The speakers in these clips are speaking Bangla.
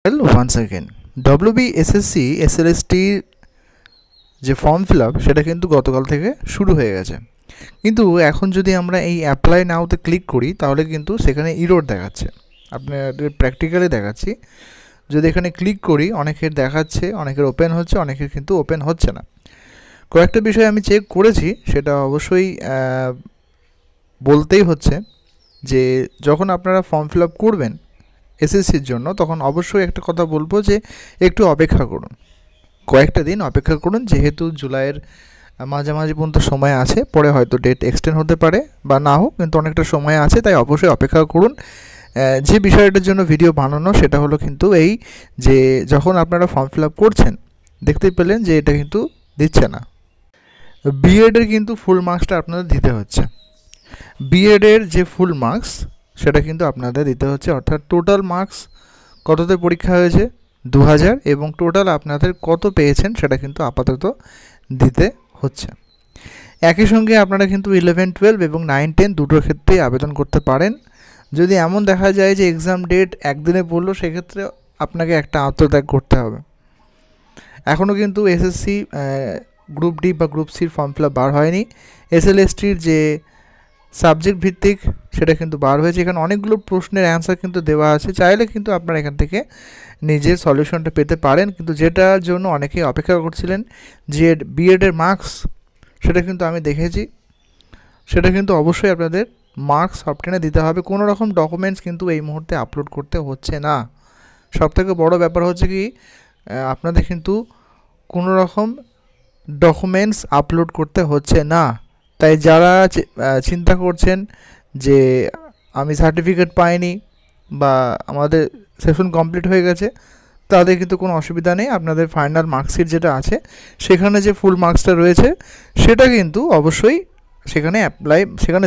Well, once again, WBSSC SLST যে ফর্ম ফিল আপ সেটা কিন্তু গতকাল থেকে শুরু হয়ে গেছে, কিন্তু এখন যদি আমরা এই অ্যাপ্লাই নাওতে ক্লিক করি তাহলে কিন্তু সেখানে ইরর দেখাচ্ছে। আপনাদের প্র্যাকটিক্যালি দেখাচ্ছি, যদি এখানে ক্লিক করি অনেকের দেখাচ্ছে, অনেকের ওপেন হচ্ছে, অনেকের কিন্তু ওপেন হচ্ছে না। কয়েকটা বিষয় আমি চেক করেছি, সেটা অবশ্যই বলতেই হচ্ছে যে যখন আপনারা ফর্ম ফিল আপ করবেন এসএসসির জন্য তখন অবশ্যই একটা কথা বলবো যে একটু অপেক্ষা করুন, কয়েকটা দিন অপেক্ষা করুন, যেহেতু জুলাইয়ের মাঝামাঝি পর্যন্ত সময় আছে, পরে হয়তো ডেট এক্সটেন্ড হতে পারে বা না হোক, কিন্তু অনেকটা সময় আছে, তাই অবশ্যই অপেক্ষা করুন। যে বিষয়টার জন্য ভিডিও বানানো সেটা হলো কিন্তু এই যে যখন আপনারা ফর্ম ফিল আপ করছেন দেখতে পেলেন যে এটা কিন্তু দিচ্ছে না। বিএডের কিন্তু ফুল মার্কসটা আপনাদের দিতে হচ্ছে, বিএডের যে ফুল মার্কস সেটা কিন্তু আপনাদের দিতে হচ্ছে, অর্থাৎ টোটাল মার্কস কততে পরীক্ষা হয়েছে 2000 এবং টোটাল আপনাদের কত পেয়েছেন সেটা কিন্তু আপাতত দিতে হচ্ছে। একই সঙ্গে আপনারা কিন্তু 11, 12 এবং 9, 10 দুটোর ক্ষেত্রেই আবেদন করতে পারেন। যদি এমন দেখা যায় যে এক্সাম ডেট একদিনে পড়লো, সেক্ষেত্রে আপনাকে একটা আত্মত্যাগ করতে হবে। এখনও কিন্তু এসএসসি গ্রুপ ডি বা গ্রুপ সির ফর্ম ফিল আপ বার হয়নি। এসএলএসটির যে সাবজেক্ট ভিত্তিক সেটা কিন্তু বার হয়েছে, এখানে অনেকগুলো প্রশ্নের অ্যান্সার কিন্তু দেওয়া আছে, চাইলে কিন্তু আপনারা এখান থেকে নিজের সলিউশনটা পেতে পারেন। কিন্তু যেটার জন্য অনেকেই অপেক্ষা করছিলেন যে বিএডের মার্কস, সেটা কিন্তু আমি দেখেছি, সেটা কিন্তু অবশ্যই আপনাদের মার্কস সফটওয়্যারে দিতে হবে। কোনো রকম ডকুমেন্টস কিন্তু এই মুহূর্তে আপলোড করতে হচ্ছে না। সবথেকে বড় ব্যাপার হচ্ছে কি, আপনাদের কিন্তু কোনো রকম ডকুমেন্টস আপলোড করতে হচ্ছে না। তাই যারা চিন্তা করছেন যে আমি সার্টিফিকেট পাইনি বা আমাদের সেশন কমপ্লিট হয়ে গেছে, তাদের কিন্তু কোনো অসুবিধা নেই। আপনাদের ফাইনাল মার্কশিট যেটা আছে সেখানে যে ফুল মার্কসটা রয়েছে সেটা কিন্তু অবশ্যই সেখানে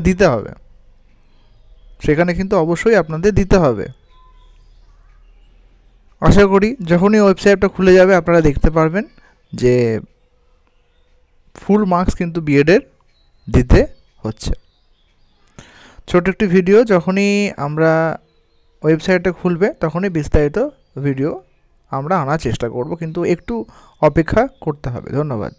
দিতে হবে, সেখানে কিন্তু অবশ্যই আপনাদের দিতে হবে। আশা করি যখনই ওয়েবসাইটটা খুলে যাবে আপনারা দেখতে পারবেন যে ফুল মার্কস কিন্তু বিএডের দিতে হচ্ছে। ছোট একটি ভিডিও, যখনই আমরা ওয়েবসাইটটা খুলবে তখনই বিস্তারিত ভিডিও আমরা আনার চেষ্টা করব, কিন্তু একটু অপেক্ষা করতে হবে। ধন্যবাদ।